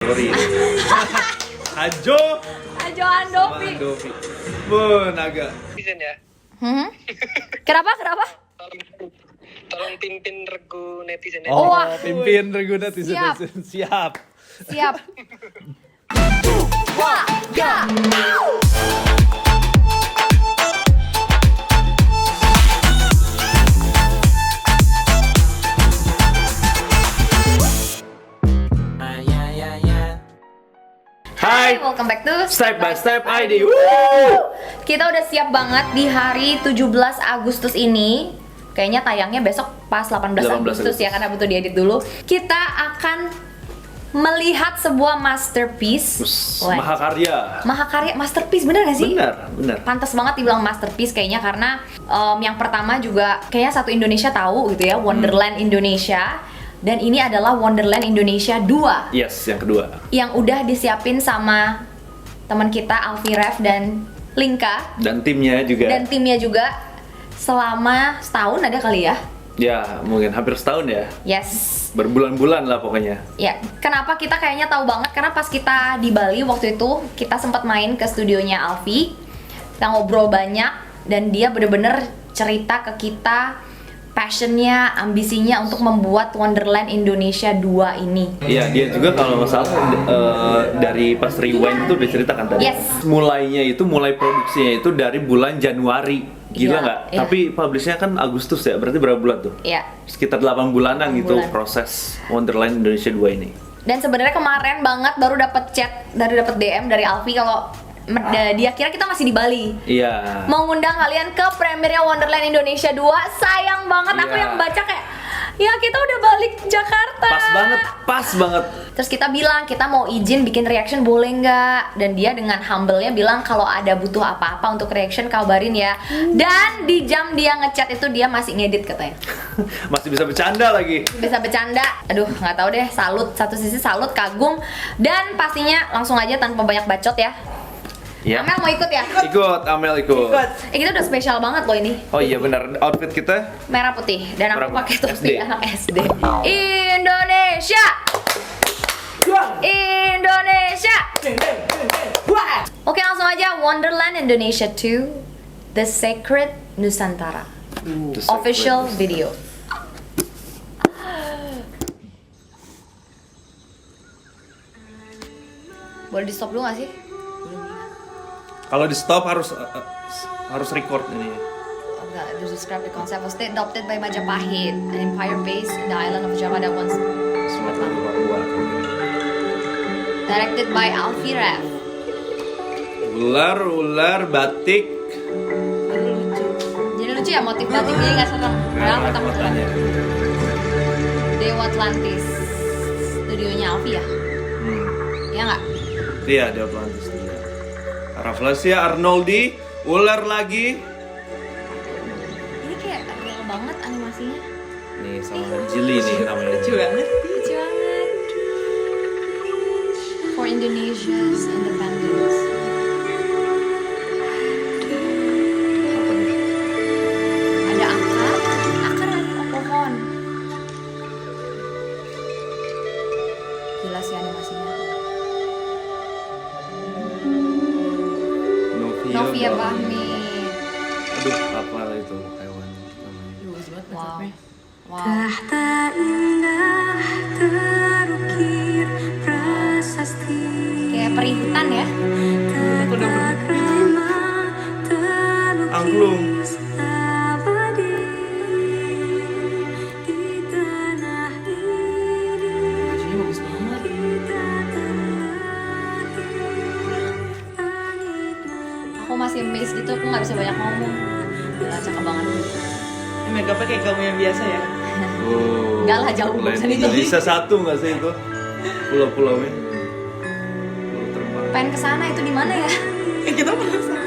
sorry. Hajo Andovi. Naga. Netizen ya. Kenapa? Tolong pimpin regu netizen ya. Oh, Wah. pimpin regu netizen. Siap. Siap. Wah, ya. Hai, Welcome back to Step by Step ID. Kita udah siap banget di hari 17 Agustus ini. Kayaknya tayangnya besok pas 18 Agustus ya, karena butuh diedit dulu. Kita akan melihat sebuah masterpiece. Wah. Mahakarya, masterpiece, bener gak sih? Bener. Pantas banget dibilang masterpiece kayaknya, karena yang pertama juga kayaknya satu Indonesia tahu gitu ya, Wonderland Indonesia. Dan ini adalah Wonderland Indonesia 2. Yes, yang kedua. Yang udah disiapin sama teman kita Alfi Ref dan Linka. Dan timnya juga. Selama setahun ada kali ya? Ya, mungkin hampir setahun ya. Yes. Berbulan-bulan lah pokoknya. Ya, kenapa kita kayaknya tahu banget? Karena pas kita di Bali waktu itu, kita sempat main ke studionya Alfi. Kita ngobrol banyak dan dia bener-bener cerita ke kita passionnya, ambisinya untuk membuat Wonderland Indonesia 2 ini. Iya, dia juga kalau nggak salah dari pas rewind itu udah ceritakan tadi. Yes. Mulai produksinya itu dari bulan Januari. Gila nggak? Iya. Tapi publishnya kan Agustus ya, berarti berapa bulan tuh? Iya. Sekitar 8 bulanan gitu bulan. Proses Wonderland Indonesia 2 ini. Dan sebenarnya kemarin banget baru dapat DM dari Alfi kalau dia kira kita masih di Bali. Iya. Mau ngundang kalian ke premiernya Wonderland Indonesia 2. Sayang banget aku Iya. yang baca kayak, ya kita udah balik Jakarta. Pas banget. Terus kita bilang kita mau izin bikin reaction boleh nggak? Dan dia dengan humble-nya bilang kalau ada butuh apa-apa untuk reaction kabarin ya. Dan di jam dia ngechat itu dia masih ngedit katanya. Masih bisa bercanda lagi. Bisa bercanda. Aduh, nggak tahu deh, salut. Satu sisi salut, kagum, dan pastinya langsung aja tanpa banyak bacot ya. Ya. Amel mau ikut ya? Amel ikut. Kita udah spesial banget loh ini. Oh iya benar, outfit kita Merah putih dan aku Merah pakai putih. topi SD. anak SD. Indonesia. Oke, langsung aja Wonderland Indonesia 2 The Sacred Nusantara. The Official Sacred. video. Boleh di stop dulu gak sih? Kalau di stop harus record ini. Oh, enggak, to describe the concept was adopted by Majapahit, an empire based in the island of Java that once Sumatera Papua. directed by Alfi Ref. Ular batik. Lucu. Jadi lucu ya, motif batik jadi nggak serem. Padahal Merah pertama serem. matanya. Dewa Atlantis, studionya Alfi ya? Ya nggak? Iya, di Atlantis. Rafflesia Arnoldi, ular lagi. Ini kayak real banget animasinya. Nih sama Jili nih namanya. Lucu banget. For Indonesia's independence. Apa nih? Ada akar lagi pohon. Gila sih animasinya. Novia Bahmi. Aduh, apa itu hewan namanya? Wow. Wow. Tahta indah terukir prasasti. Kayak perihutan ya. Tapak nama Angklung. terlukis abadi di tanah ini. Bajunya bagus banget. Kita terlahir Aku masih amazed gitu, aku nggak bisa banyak ngomong. Gila, cakep banget. Make up-nya kayak kamu yang biasa ya? Oh. Enggak lah, jauh Lain bukan itu. Indonesia satu nggak sih itu? Pulau-pulaunya. Pulau terbang. Pengen kesana, itu di mana ya? Kita malah sama.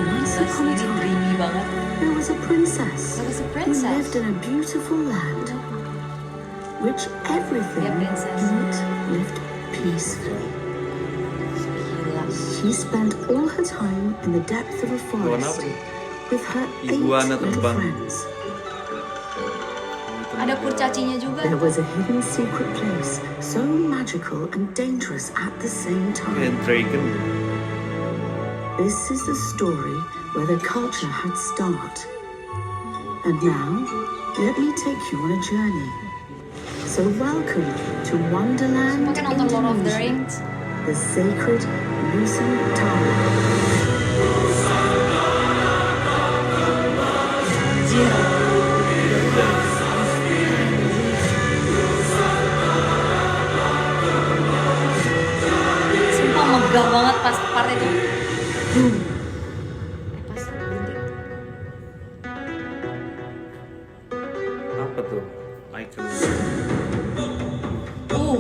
Once Gila sih, upon a ini time, dreamy banget. there was a princess There was a who princess. lived in a beautiful land, which everything Yeah, princess. in it lived peacefully. Gila. She spent all her time in the depth of a Hewan apa forest nih? with her 8 Iguana little terbang. friends. Ada Ada kurcacinya juga. There was a hidden secret place, so magical and dangerous at the same time. Dragon. This is the story where the culture had start. And now, let me take you on a journey. So welcome to Wonderland, Mungkin nonton Lord of the Indonesia, Rings. the sacred Nusantara. Sumpah megah banget pas part itu. Pas berhenti. Apa tuh? Icon. Uh,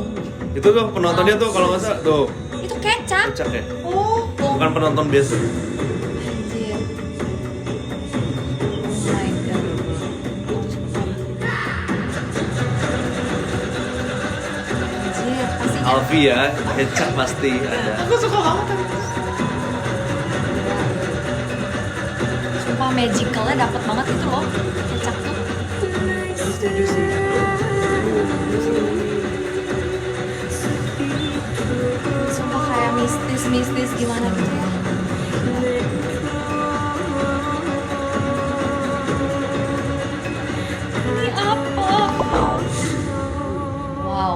Itu tuh penontonnya tuh kalau nggak salah tuh itu kecap. kocak ya. Oh, Bukan penonton biasa. anjir. Oh my god. Anjir, pasti Alfi ya, kecak pasti ada. Aku suka banget tapi sumpah magicalnya dapet banget itu loh. Kecap tuh. setuju sih. Sumpah kayak mistis gimana gitu ya. Ini apa? Wow.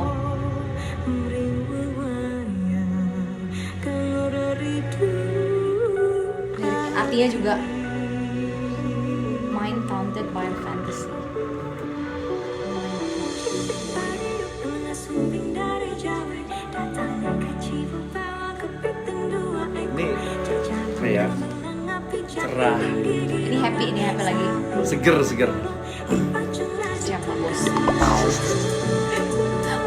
Artinya juga mind taunted by fantasy. Ini kayak cerah, Ini happy lagi. seger. Siapa bos?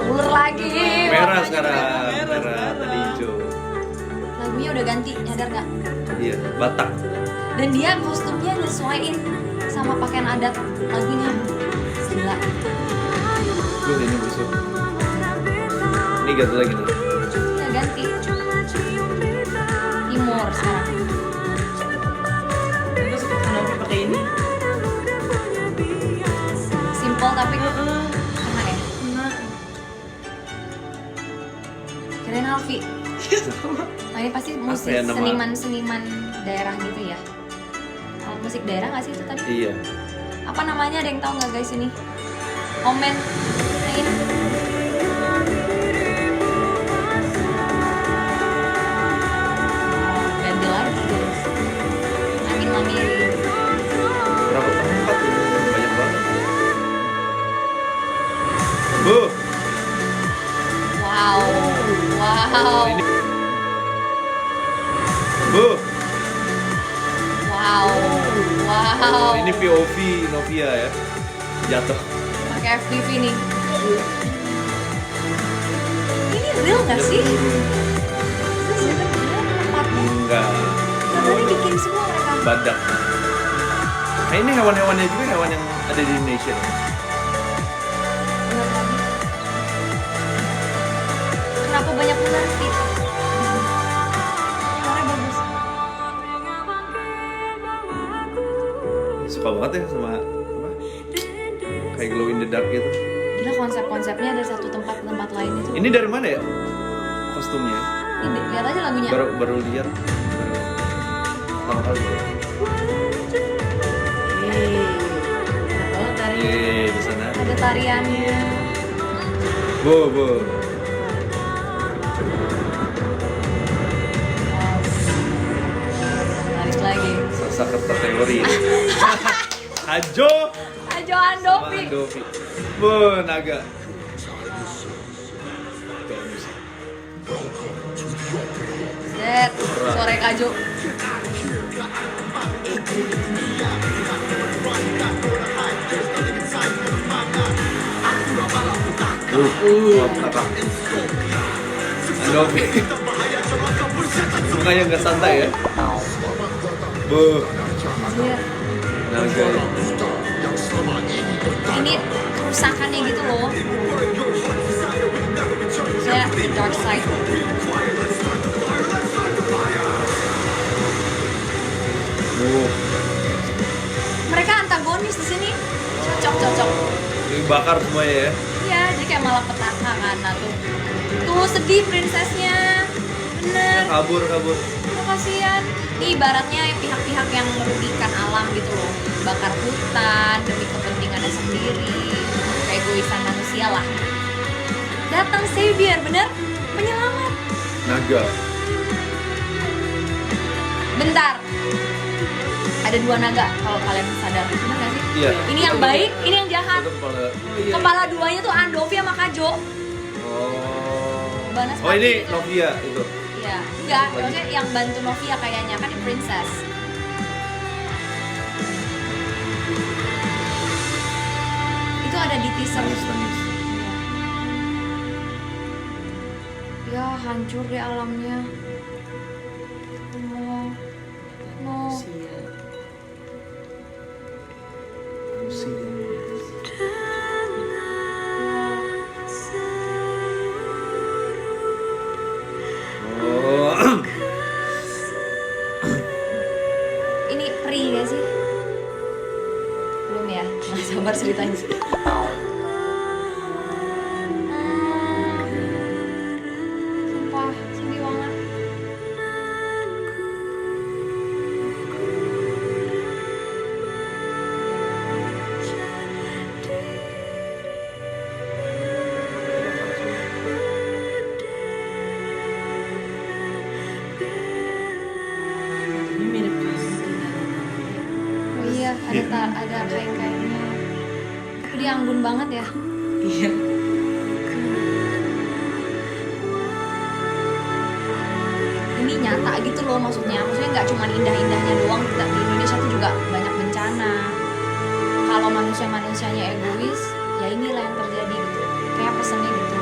Ular lagi. Merah warnanya sekarang, merah. merah tadi hijau. Lagunya udah ganti, nyadar gak? Iya, Batak. Dan dia kostumnya nyesuaiin sama pakaian adat lagunya. Gila. Tuh ini busuk. Ini ganti lagi nih. Ya ganti. Timur sekarang. Aku suka kenapa pakai ini. Simple tapi kena ya. Nah, Kirain Alfi. Nah, ini pasti musik ya nama? seniman-seniman daerah gitu ya. Musik daerah nggak sih itu tadi? Iya. Apa namanya, ada yang tahu nggak guys ini? Komen. Nah, ini. Ganti lagi guys. Amin Mamiri. Berapa tempat ini? Banyak banget. Bu. Wow. Wow. Ini. Bu. Wow. Wow. Ini POV Novia ya. Jatuh. Pakai FPV nih. Ini real nggak sih? Terus ya kan bener tempatnya. Enggak. Katanya bikin semua mereka. Badak. Nah ini hewan-hewannya juga hewan yang ada di Indonesia. Bener lagi. Kenapa banyak ular sih? Suaranya bagus. Suka banget ya sama apa? Kayak glow in the dark gitu. Gila, konsep-konsepnya dari satu tempat ke tempat lain itu. Ini dari mana ya? Kostumnya. Ini lihat aja lagunya. Baru lihat. Pertama kali. kalau dari Di sana. Ada tariannya. Bu. Balik lagi. Sasa kertas teori. Ajo. Ajo Andovi. Andovi. Bu, naga. Set, suara Kajo. Apa? Andovi. Mukanya nggak santai ya. Bu, Anjir. naga. Ini kerusakannya gitu loh. Saya dark side. Bu, Mereka antagonis di sini. Cocok. Dibakar semuanya ya. Iya, jadi kayak malah petaka kan. Nah tuh sedih princessnya, bener. Kabur. Kasihan. Ini ibaratnya pihak-pihak yang merugikan alam gitu loh, bakar hutan demi kepentingannya sendiri, keegoisan manusia lah. Datang savior, bener, penyelamat. Naga. Bentar, ada 2 naga kalau kalian sadar, bener gak sih? Iya. Ini yang baik, ini yang jahat. Itu kepala. Kepala duanya tuh Andovi sama Kajo. Oh. Banaspati. Oh ini Novia itu. Iya, enggak, maksudnya yang bantu Novia kayaknya kan di princess. Itu ada di teaser. Nangis. Ya hancur deh alamnya. No. Oh. Ini pri gak sih? Belum ya? Nggak sabar ceritanya. Sumpah, sedih banget. Ini mirip kasus kita. Oh iya, ada kain-kainnya. Tapi dia anggun banget ya. Iya. Ini nyata gitu loh maksudnya nggak cuma indah-indahnya doang, kita di Indonesia tuh juga banyak bencana. Kalau manusianya egois, ya inilah yang terjadi gitu, kayak pesennya gitu.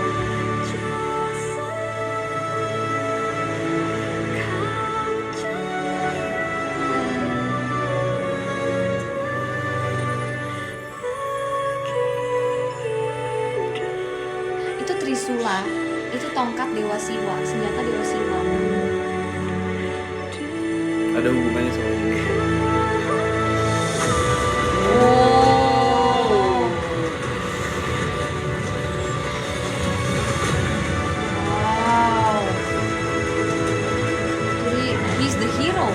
Itu Trisula, itu tongkat Dewa Siwa, senjata Dewa Siwa. Ada hubungannya sama ini. Oh. Wow. Jadi he's the hero.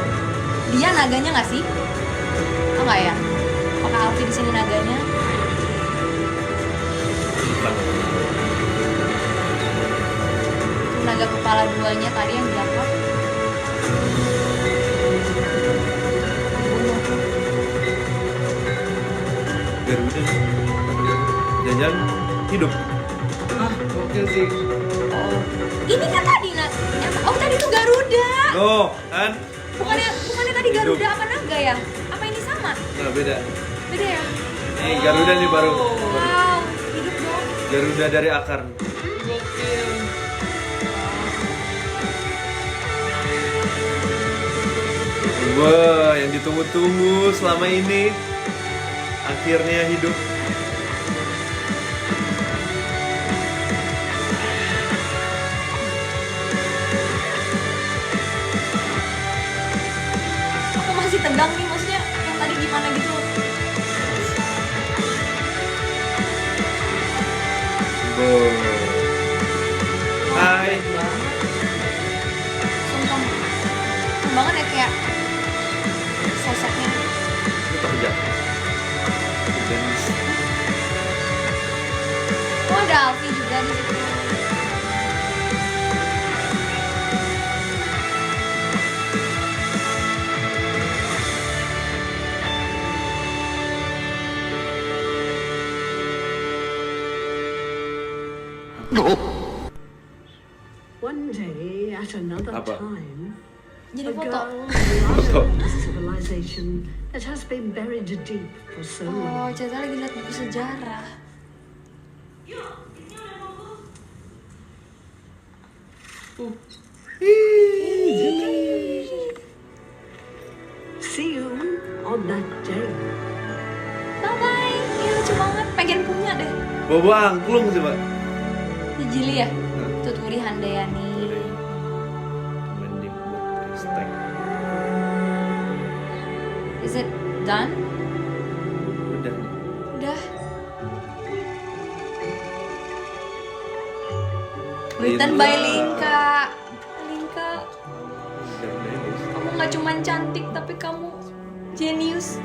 Dia naganya nggak sih? Oh nggak ya? Apakah Alfie di sini naganya? Bukan. Naga kepala duanya tadi yang diangkat. Garuda. Jajan hidup. Ah, oke sih. Ini kan tadi oh tadi tuh Garuda. No, kan? Bukannya tadi Garuda apa naga ya? Apa ini sama? Nah, beda. Beda ya? Nih, Garuda nih baru. Wow, hidup dong. Garuda dari akar. Gokil. Wah, yang ditunggu-tunggu selama ini akhirnya hidup. Aku masih tegang nih, maksudnya yang tadi gimana gitu. Wow. Hai. Sumpah keren banget ya kayak sosoknya. Itu kerja. Dan Oh ada Alfie juga di situ. One day, at another Apa? time, Jadi a foto. girl arrived at a civilization that has been buried deep for so Oh, long. Caca lagi lihat buku sejarah. See you on that day. Bye bye. Ini lucu banget. Pengen punya deh. bawa angklung coba. Di Jili ya. Tuturi Handayani. Mending buat Ristek. Is it done? Udah. Udah. Written by Linka. Linka, kamu nggak cuman cantik tapi kamu genius.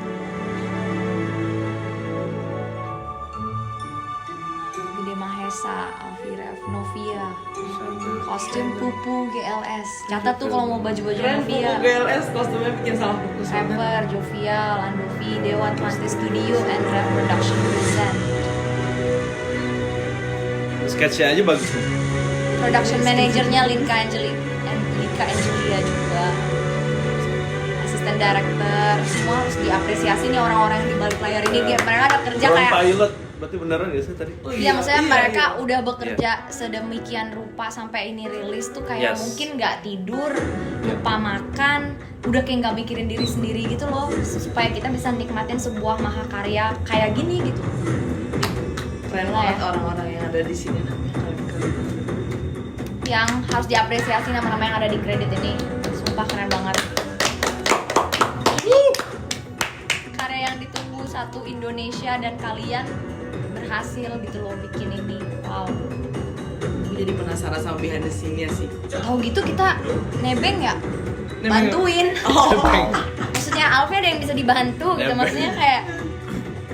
Gede Mahesa, Alfira, Novia. Kostum Pupu GLS. Catat tuh kalau mau baju-baju Keren, Novia. Pupu GLS kostumnya bikin salah fokus banget. Rapper, Jovial, Andovi, Dewa Atlantis Studio, and Rap Production present. Sketchnya aja bagus tuh. Production manajernya Linka Angelia juga. Asisten director, semua harus diapresiasi nih orang-orang yang di balik layar ini. Mereka ada kerja Drone kayak pilot, berarti beneran ya sih tadi? Oh, iya, maksudnya mereka iya. udah bekerja sedemikian rupa sampai ini rilis tuh kayak Yes. mungkin nggak tidur, lupa makan, udah kayak nggak mikirin diri sendiri gitu loh, supaya kita bisa nikmatin sebuah mahakarya kayak gini gitu. Keren Gila banget ya. orang-orang yang ada di sini namanya keren. Yang harus diapresiasi nama-nama yang ada di kredit ini, sumpah keren banget. Karya yang ditunggu satu Indonesia dan kalian berhasil gitu loh bikin ini. Wow. Aku jadi penasaran sama behind the scene-nya sih. Tahu gitu kita nebeng ya? Nebeng. Bantuin. Oh. Maksudnya Alfi ada yang bisa dibantu gitu. Nebeng. Maksudnya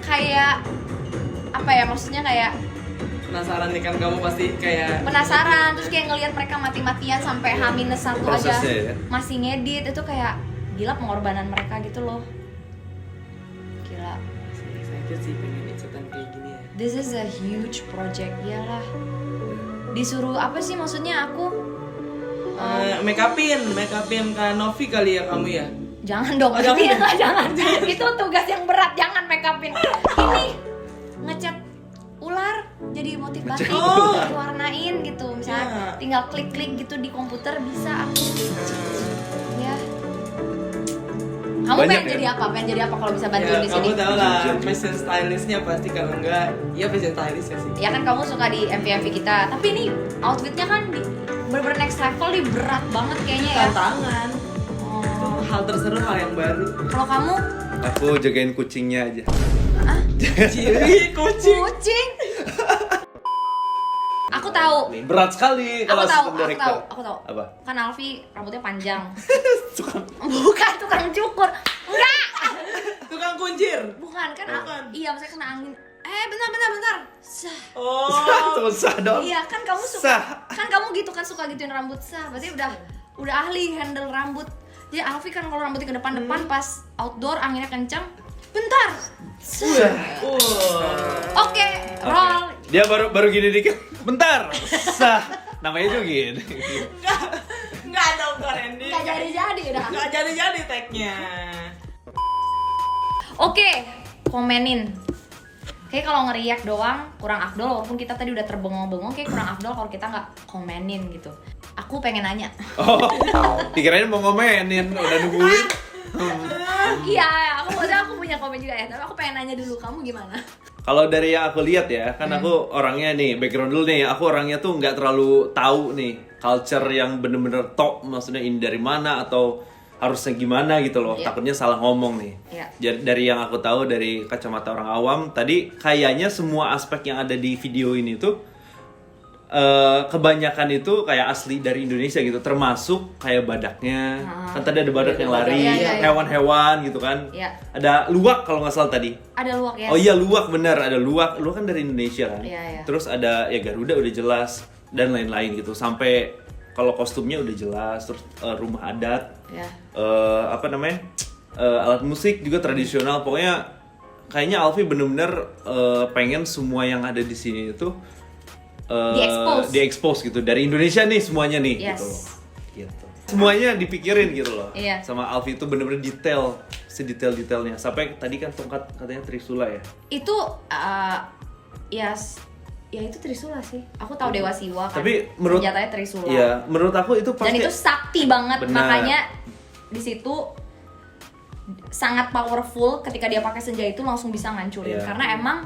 kayak apa ya? Maksudnya kayak Penasaran nih kan kamu pasti kayak penasaran, terus kayak ngelihat mereka mati-matian sampai H-1 aja Prosesnya ya. masih ngedit, itu kayak gila pengorbanan mereka gitu loh. Gila. masih excited sih pengen ikutan kayak gini ya. This is a huge project, iyalah. Disuruh apa sih maksudnya aku? Make upin Kak Novi kali ya kamu ya. Jangan dong, Oh, jangan iya, ya? jangan. Itu tugas yang berat, jangan make upin. Ini ngecat ular jadi motif batik, Oh. diwarnain gitu. Misalnya Ya. tinggal klik-klik gitu di komputer bisa aku. Ya. Kamu Banyak pengen ya? jadi apa? Pengen jadi apa kalau bisa bantuin Ya, di sini? kamu tahu lah Jujur. fashion stylistnya pasti, kalau enggak ya fashion stylist ya sih. Ya kan kamu suka di MV kita, tapi ini outfitnya kan bener-bener next level nih, berat banget kayaknya ya. Tantangan. Oh. Hal terseru, hal yang baru. Kalau kamu Aku jagain kucingnya aja. Ciri kucing. kucing. Aku tahu. Nih, berat sekali Aku kalau tahu, assistant director. aku tahu. Apa? Kan Alfi rambutnya panjang. Suka Bukan tukang cukur. Enggak. Tukang kuncir. Bukan kan? Bukan. Iya, maksudnya kena angin. Bentar. Sah. Oh. susah dong. Iya, kan kamu suka. Sah. Kan kamu gitu kan suka gituin rambut sah. Berarti udah ahli handle rambut. Jadi Alfi kan kalau rambutnya ke depan-depan pas outdoor anginnya kencang. Bentar. Sah. Wah. Oke, roll. Dia baru gini dikit. Bentar. Sah. Namanya juga gini. Enggak dong Kak Randy. Enggak jadi-jadi udah. Enggak jadi tag-nya. Oke, komenin. Kayak kalau ngeriak doang kurang afdol, walaupun kita tadi udah terbengong-bengong, kayak kurang afdol kalau kita nggak komenin gitu. Aku pengen nanya. Oh, dikirain mau ngomenin, udah nungguin. Iya, aku punya komen juga ya, tapi aku pengen nanya dulu, kamu gimana? Kalau dari yang aku lihat ya, kan aku orangnya nih, background dulu nih, aku orangnya tuh nggak terlalu tahu nih culture yang bener-bener top, maksudnya ini dari mana atau harusnya gimana gitu loh. Iya. Takutnya salah ngomong nih. Iya. Jadi dari yang aku tahu dari kacamata orang awam, tadi kayaknya semua aspek yang ada di video ini tuh kebanyakan itu kayak asli dari Indonesia gitu, termasuk kayak badaknya. Kan tadi ada badak yang lari, Iya, iya, iya. hewan-hewan gitu kan. Iya. Ada luwak kalau nggak salah tadi. Ada luwak ya? Oh iya, luwak, benar, ada luwak. Luwak kan dari Indonesia kan. Iya, iya. Terus ada ya Garuda udah jelas dan lain-lain gitu. Sampai kalau kostumnya udah jelas, terus rumah adat, Iya. apa namanya? Alat musik juga tradisional. Pokoknya kayaknya Alfi bener-bener pengen semua yang ada di sini itu di-expose gitu dari Indonesia nih semuanya nih. Yes. Gitu loh. Gitu. Semuanya dipikirin gitu loh. Iya. Sama Alfi itu bener-bener detail, sedetail-detailnya. Sampai tadi kan tongkat katanya Trisula ya. Itu ya itu Trisula sih. Aku tahu Dewa Siwa kan. Tapi menurut senjatanya Trisula. Iya, menurut aku itu pasti. Dan itu sakti banget. Benar. Makanya di situ sangat powerful ketika dia pakai senjata itu langsung bisa ngancurin. Iya. Karena emang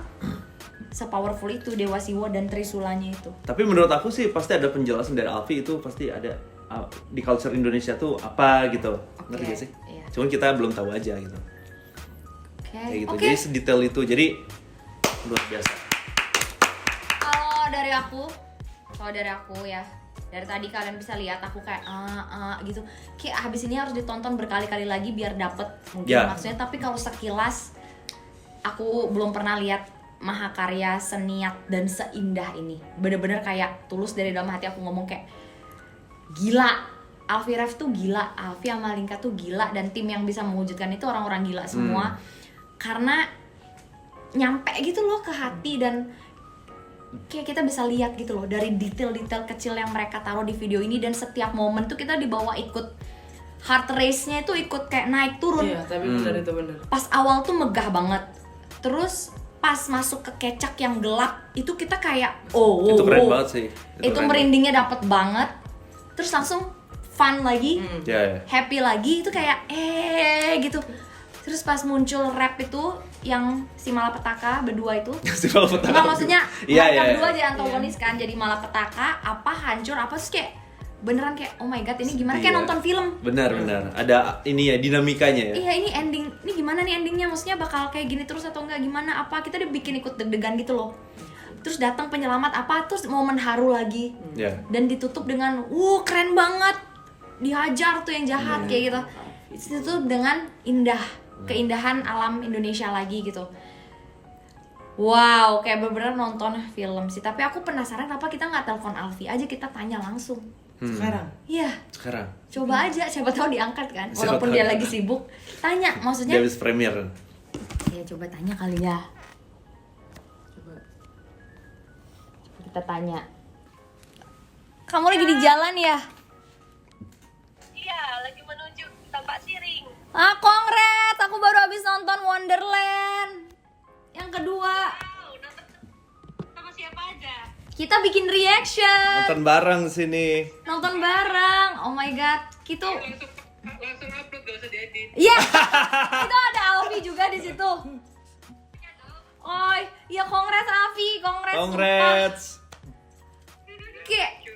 sepowerful itu Dewa Siwa dan Trisulanya itu. Tapi menurut aku sih pasti ada penjelasan dari Alfi, itu pasti ada di culture Indonesia tuh apa gitu. Ngerti gak sih? Iya. Cuman kita belum tahu aja gitu. Kayak gitu. Oke. Jadi sedetail itu. Jadi luar biasa. Kalau dari aku ya Dari tadi kalian bisa lihat aku kayak gitu. Kayak habis ini harus ditonton berkali-kali lagi biar dapet mungkin maksudnya. Tapi kalau sekilas aku belum pernah lihat mahakarya seniat dan seindah ini. Bener-bener kayak tulus dari dalam hati aku ngomong kayak gila. Alfie Rev tuh gila, Alfie sama Linka tuh gila, dan tim yang bisa mewujudkan itu orang-orang gila semua. Karena nyampe gitu loh ke hati, dan kayak kita bisa lihat gitu loh dari detail-detail kecil yang mereka taruh di video ini, dan setiap momen tuh kita dibawa ikut heart race-nya itu ikut kayak naik turun. Iya, tapi benar itu benar. Pas awal tuh megah banget. Terus pas masuk ke kecak yang gelap itu kita kayak itu keren banget sih. Itu merindingnya dapet banget. Terus langsung fun lagi, happy lagi, itu kayak gitu. Terus pas muncul rap itu yang si malapetaka berdua itu, nggak maksudnya mereka berdua jadi antagonis kan, jadi malapetaka apa hancur apa, terus kayak beneran kayak oh my god ini gimana, kayak nonton film. Benar ada ini ya dinamikanya ya. Iya, ini ending, ini gimana nih endingnya, maksudnya bakal kayak gini terus atau enggak gimana, apa kita dibikin ikut deg-degan gitu loh. Terus datang penyelamat apa, terus momen haru lagi, dan ditutup dengan keren banget, dihajar tuh yang jahat kayak gitu. Ditutup dengan indah, keindahan alam Indonesia lagi gitu. Wow, kayak bener-bener nonton film sih. Tapi aku penasaran apa kita nggak telepon Alfie aja, kita tanya langsung. Sekarang? Iya. Sekarang. Coba aja, siapa tahu diangkat kan. Walaupun dia lagi sibuk, tanya maksudnya. Dia habis premier. Ya coba tanya kali ya. Coba kita tanya. Kamu lagi di jalan ya? Iya, lagi menuju Tampak Siring. Kongres, aku baru habis nonton Wonderland yang kedua. Wow, nonton sama siapa aja? Kita bikin reaction. Nonton bareng sini. Nonton bareng. Oh my god, gitu. Langsung upload, gak usah diedit. Iya. Itu ada Alfie juga di situ. Oh, iya kongres Alfie, kongres. Congrats. Kayak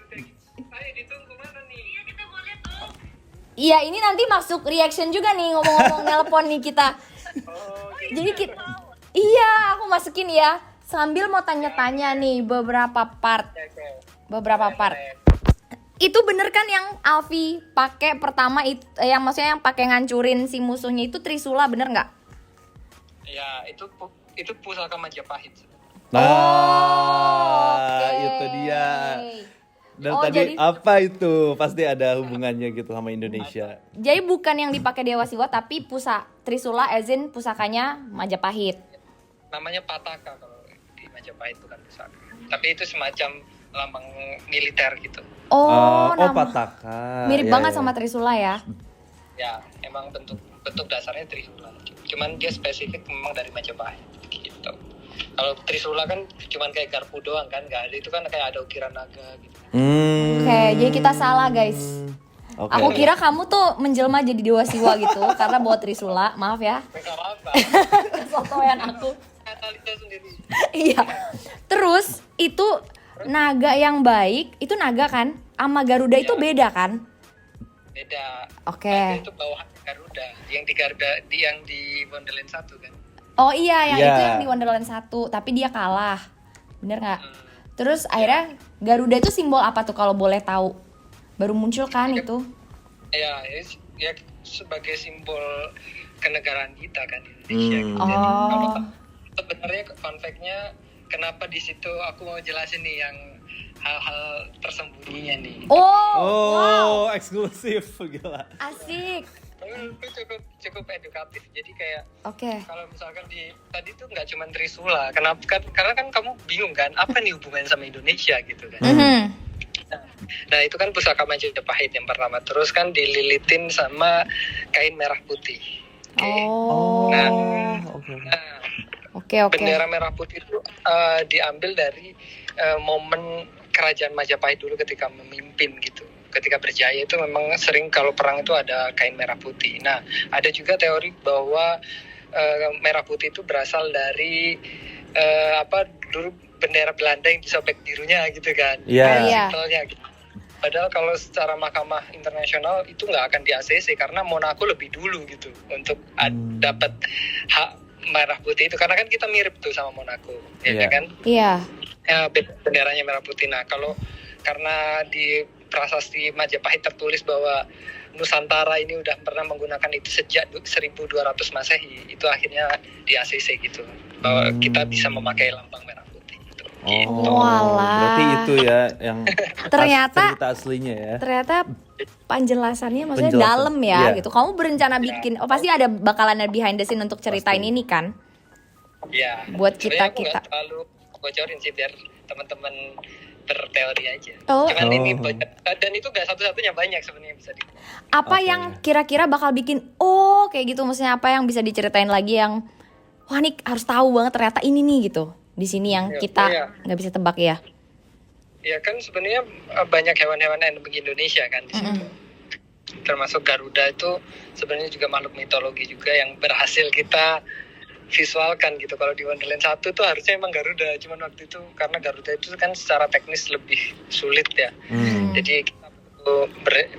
Ayo ditunggu mana nih? Iya, kita boleh tuh. iya, ini nanti masuk reaction juga nih, ngomong-ngomong nelpon nih kita. Jadi kita, iya, aku masukin ya. Sambil mau tanya-tanya nih beberapa part. Itu bener kan yang Alfie pakai pertama itu, yang maksudnya yang pakai ngancurin si musuhnya itu Trisula, bener nggak? Ya, itu pusaka Majapahit. Oke. Itu dia. Dan Oh, tadi jadi- apa itu? Pasti ada hubungannya gitu sama Indonesia. Jadi bukan yang dipakai Dewa Siwa, tapi Trisula ezin pusakanya Majapahit. Namanya Pataka kalau di Majapahit, bukan pusaka. Tapi itu semacam lambang militer gitu. Oh, nama. Pataka. Mirip Ya, banget ya. sama Trisula ya. Ya, emang bentuk dasarnya Trisula. Cuman dia spesifik memang dari Majapahit gitu. Kalau Trisula kan cuman kayak garpu doang kan, nggak ada, itu kan kayak ada ukiran naga gitu. Oke, jadi kita salah guys. Oke. Aku kira kamu tuh menjelma jadi Dewa Siwa gitu karena bawa Trisula. Maaf ya. Nggak apa-apa. Sotoyan aku. Analisa sendiri. Iya. Terus itu naga yang baik, itu naga kan? Sama Garuda itu beda kan? Beda. Oke. Naga itu bawahan Garuda, yang di Wonderland 1 kan. Oh iya, yang Iya. itu yang di Wonderland 1, tapi dia kalah. Bener nggak? Terus akhirnya Garuda itu simbol apa tuh kalau boleh tahu? Baru muncul kan itu? Ya sebagai simbol kenegaraan kita kan Indonesia. Gitu. Oh. Kalau sebenarnya fun fact-nya kenapa di situ aku mau jelasin nih yang hal-hal tersembunyinya nih. Wow. Eksklusif gila. Asik. Itu cukup edukatif. Jadi kayak Oke. kalau misalkan tadi tuh nggak cuma Trisula. Kenapa? Karena kan kamu bingung kan apa nih hubungannya sama Indonesia gitu kan. Nah itu kan pusaka Majapahit yang pertama. Terus kan dililitin sama kain merah putih. Oh. Nah, Oke. bendera merah putih itu diambil dari momen kerajaan Majapahit dulu ketika memimpin gitu. Ketika berjaya itu memang sering kalau perang itu ada kain merah putih. Nah, ada juga teori bahwa merah putih itu berasal dari dulu bendera Belanda yang disobek birunya gitu kan. Iya. Simbolnya gitu. Padahal kalau secara Mahkamah Internasional itu nggak akan di ACC karena Monaco lebih dulu gitu untuk dapat hak merah putih itu, karena kan kita mirip tuh sama Monaco, ya kan? Iya. Ya, benderanya merah putih. Nah, karena di prasasti Majapahit tertulis bahwa Nusantara ini udah pernah menggunakan itu sejak 1200 Masehi. Itu akhirnya di ACC gitu. Bahwa kita bisa memakai lambang merah putih gitu. Oh, Walah. berarti itu ya yang Ternyata- cerita aslinya ya. Ternyata penjelasannya maksudnya Penjelasan, dalam ya iya. gitu. Kamu berencana bikin, pasti ada bakalan ada behind the scene untuk ceritain Pasti. ini kan? Ya. Buat sebenarnya aku kita-kita. nggak terlalu bocorin sih biar teman-teman berteori aja. Oh. Cuman ini Oh. dan itu nggak satu-satunya, banyak sebenarnya bisa di. Apa Oke. yang kira-kira bakal bikin kayak gitu, maksudnya apa yang bisa diceritain lagi yang wah nih harus tahu banget ternyata ini nih gitu. Di sini yang Iya, kita iya. nggak bisa tebak ya. Ya kan sebenarnya banyak hewan-hewan endemik Indonesia kan di situ. Termasuk Garuda itu sebenarnya juga makhluk mitologi juga yang berhasil kita visualkan gitu. Kalau di Wonderland 1 tuh harusnya emang Garuda, cuman waktu itu karena Garuda itu kan secara teknis lebih sulit ya. Jadi kita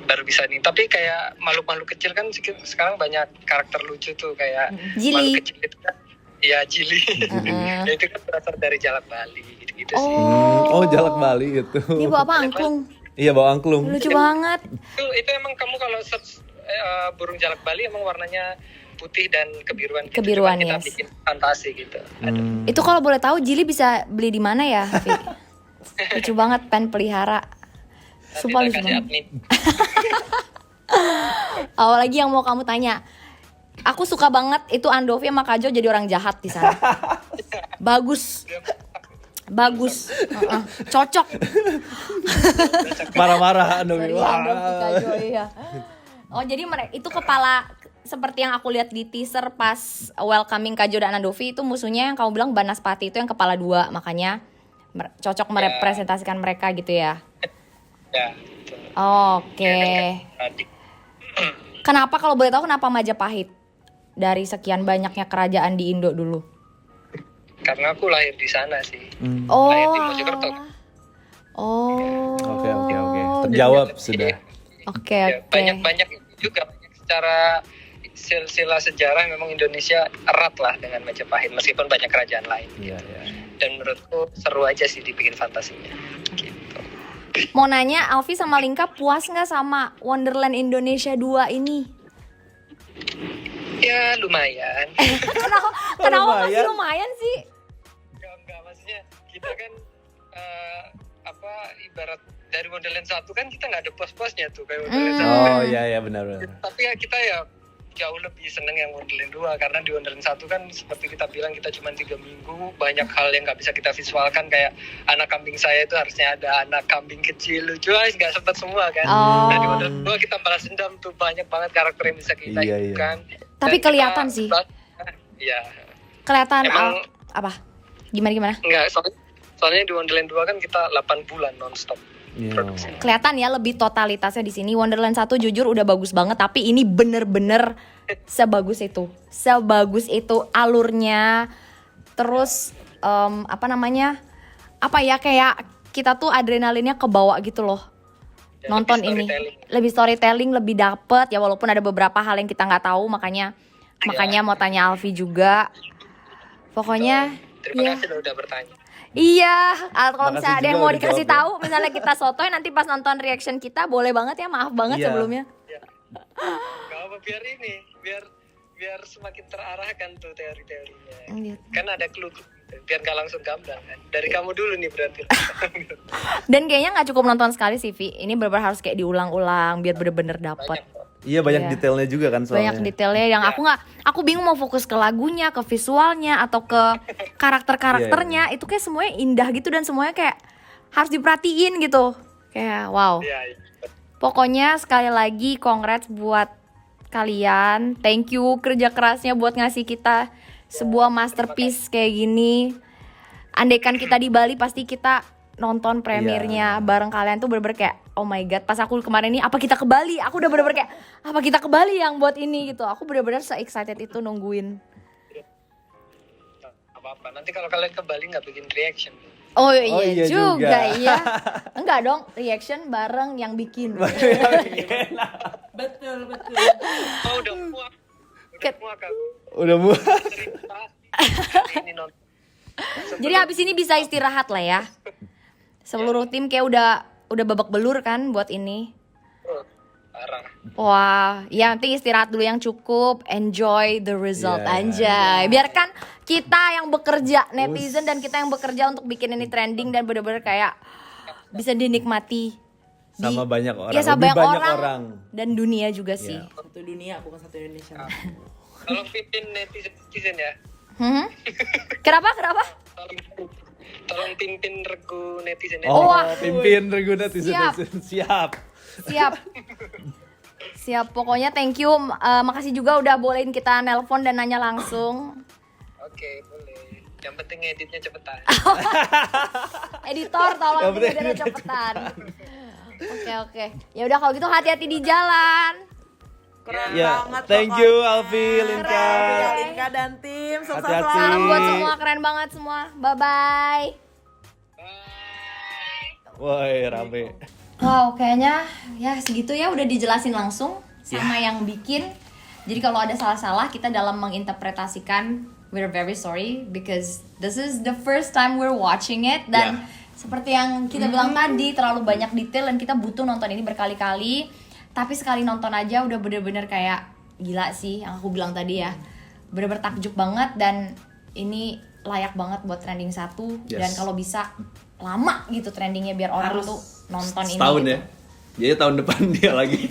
baru bisa nih. Tapi kayak makhluk-makhluk kecil kan sekarang banyak karakter lucu tuh kayak Jili. makhluk kecil itu kan ya Jili. Ya, itu kan berasal dari Jalak Bali gitu-gitu sih. Oh, Jalak Bali itu. Ini bawa apa, angklung? Iya, bawa angklung. Lucu banget. Itu emang kamu kalau search burung jalak Bali emang warnanya putih dan kebiruan gitu. Kebiruan, Cuma kita yes. bikin fantasi gitu. Itu kalau boleh tahu Jili bisa beli di mana ya? Vi? Lucu banget, pengen pelihara. Nanti Sumpah saya lucu kasih banget. admin. Awal lagi yang mau kamu tanya. Aku suka banget itu Andovi sama Kajo jadi orang jahat di sana. Bagus. Bagus. Cocok. Marah-marah Andovi. Sorry, Andovi, Kajo, iya. Oh, jadi mereka itu kepala seperti yang aku lihat di teaser pas welcoming Kajo dan Andovi itu musuhnya yang kamu bilang Banaspati itu yang kepala 2, makanya cocok merepresentasikan mereka gitu ya. Ya. Gitu. Oke. Tadi. Kenapa kalau boleh tahu kenapa Majapahit? Dari sekian banyaknya kerajaan di Indo dulu. Karena aku lahir di sana sih. Oh. Lahir di Mojokerto. Oh. Oke. Terjawab sudah. Oke, Ya, oke. banyak juga secara silsilah sejarah memang Indonesia erat lah dengan Majapahit meskipun banyak kerajaan lain. Iya. Dan menurutku seru aja sih dibikin fantasinya. Gitu. Mau nanya, Alfi sama Linka puas nggak sama Wonderland Indonesia 2 ini? Ya lumayan. Kenapa masih lumayan sih? Enggak, maksudnya kita kan ibarat dari Wonderland 1 kan kita nggak ada pos-posnya tuh kayak Wonderland 1. Oh, iya benar. Tapi ya kita ya jauh lebih seneng yang Wonderland 2 karena di Wonderland 1 kan seperti kita bilang kita cuma 3 minggu, banyak hal yang nggak bisa kita visualkan kayak anak kambing saya itu harusnya ada anak kambing kecil lucu aja nggak sempat semua kan. Oh. Nah di Wonderland 2 kita balas dendam tuh banyak banget karakter yang bisa kita Iya. hidupkan. Tapi Dan kelihatan kita- sih. Iya. Kelihatan Emang- apa? Gimana? Enggak, soalnya di Wonderland 2 kan kita 8 bulan nonstop Iya. produksi. Kelihatan ya lebih totalitasnya di sini. Wonderland 1 jujur udah bagus banget, tapi ini bener-bener sebagus itu. Sebagus itu alurnya. Terus kayak kita tuh adrenalinnya kebawa gitu loh. Ya, Nonton lebih ini storytelling. lebih storytelling, lebih dapet ya, walaupun ada beberapa hal yang kita nggak tahu, makanya mau tanya Alfi juga. Pokoknya Terima ya. kasih udah bertanya. Iya, kalau Makasih misalnya ada yang juga mau udah dikasih jawab ya. tahu, misalnya kita sotoy nanti pas nonton reaction kita, boleh banget ya, maaf banget Iya. sebelumnya. Gak apa biar semakin terarahkan tuh teori-teorinya. Gitu. Kan ada clue gitu. Biar gak langsung gamblang kan. Dari kamu dulu nih berarti. Dan kayaknya nggak cukup nonton sekali sih, Vi. Ini benar-benar harus kayak diulang-ulang biar bener-bener dapet. Banyak kok. Iya, banyak Iya. detailnya juga kan soalnya. Banyak detailnya yang aku bingung mau fokus ke lagunya, ke visualnya, atau ke karakter-karakternya. Itu kayak semuanya indah gitu dan semuanya kayak harus diperhatiin gitu. Kayak wow. Iya. Pokoknya sekali lagi congrats buat kalian. Thank you kerja kerasnya buat ngasih kita sebuah masterpiece kayak gini. Andaikan kita di Bali pasti kita nonton premiernya bareng kalian tuh bener-bener kayak oh my god. Pas aku kemarin ini apa kita ke Bali? Aku udah bener-bener kayak apa kita ke Bali yang buat ini gitu. Aku bener-bener se-excited itu nungguin. Apa-apa. Nanti kalau kalian ke Bali nggak bikin reaction. Oh iya iya juga juga. iya. Enggak dong, reaction bareng yang bikin. Betul. Oh udah muak. Ket- Muak aku. Udah muat. Cerita. Ini nonton. Jadi habis ini bisa istirahat lah ya. Seluruh tim kayak udah udah babak belur kan buat ini. Oh, parah. Wah, ya nanti istirahat dulu yang cukup, enjoy the result Yeah. anjay. Biarkan kita yang bekerja, netizen dan kita yang bekerja untuk bikin ini trending dan bener-bener kayak bisa dinikmati Sama banyak orang. Ya, sama Lebih banyak banyak orang dan dunia juga sih. Yeah. Satu dunia bukan satu Indonesia. Tolong pimpin netizen ya. Hmm? Kenapa? Tolong pimpin regu netizen ya. Oh, Wah. pimpin Reguna Siap. Siap. Siap, pokoknya thank you. Makasih juga udah bolehin kita nelpon dan nanya langsung. Oke, boleh. Yang penting editnya cepetan. Editor tolong Yang penting editnya cepetan. Oke. Ya udah kalau gitu hati-hati di jalan. Keren Ya, banget. thank pokoknya. you Alfi, Linka. Keren, Linka dan tim. Sukses Hati-hati. selalu. Salam buat semua, keren banget semua. Bye bye. Woi, rame. Wow, kayaknya ya segitu ya udah dijelasin langsung sama yang bikin. Jadi kalau ada salah-salah kita dalam menginterpretasikan, we're very sorry because this is the first time we're watching it dan seperti yang kita bilang tadi terlalu banyak detail dan kita butuh nonton ini berkali-kali. Tapi sekali nonton aja udah bener-bener kayak gila sih yang aku bilang tadi ya. Bener-bener takjub banget dan ini layak banget buat trending 1 dan kalau bisa lama gitu trendingnya biar orang tuh nonton ini Setahun gitu. ya. Jadi tahun depan dia lagi.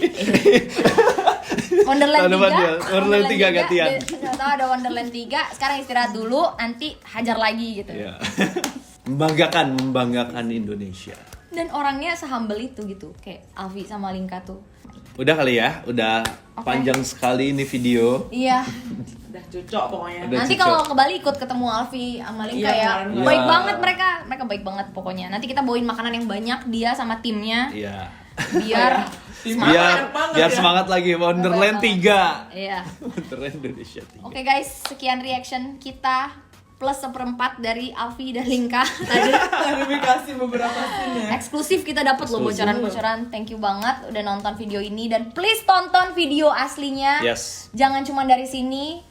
Wonderland Tahun depan 3, dia, Wonderland 3 gantian. Udah tahu ada Wonderland 3, sekarang istirahat dulu, nanti hajar lagi gitu. Iya. membanggakan Indonesia. Dan orangnya sehumble itu gitu, kayak Alfi sama Linka tuh. Udah kali ya, udah panjang sekali ini video. Iya. Udah cocok pokoknya. Udah Nanti cocok. kalau ke Bali ikut ketemu Alfi sama Linka Iya, ya. kemarin. Baik Iya. banget mereka baik banget pokoknya. Nanti kita bawain makanan yang banyak dia sama timnya Iya. biar Timnya Biar banyak banget biar ya. semangat lagi Wonderland 3. Iya. Wonderland Indonesia 3. Oke guys, sekian reaction kita plus 1/4 dari Alfi dan Linka tadi. Klarifikasi beberapa scene ya. Eksklusif kita dapat loh bocoran-bocoran. Thank you banget udah nonton video ini dan please tonton video aslinya. Yes. Jangan cuma dari sini.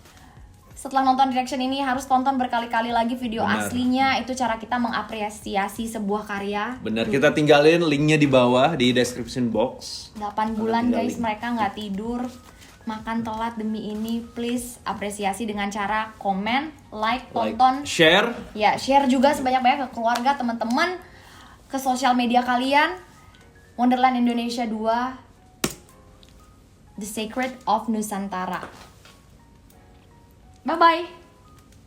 Setelah nonton reaction ini harus tonton berkali-kali lagi video Benar. aslinya. Itu cara kita mengapresiasi sebuah karya. Benar, kita tinggalin linknya di bawah di description box. 8 bulan tinggal guys link. mereka nggak tidur, makan telat demi ini. Please apresiasi dengan cara komen, like, tonton. Share. Ya, share juga sebanyak-banyak ke keluarga, teman-teman, ke sosial media kalian. Wonderland Indonesia 2, The Secret of Nusantara. Bye-bye.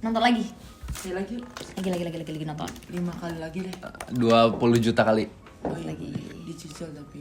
Nonton lagi. Ya lagi Lagi nonton. 5 kali lagi deh. 20 juta kali. Oh iya, dicicil tapi.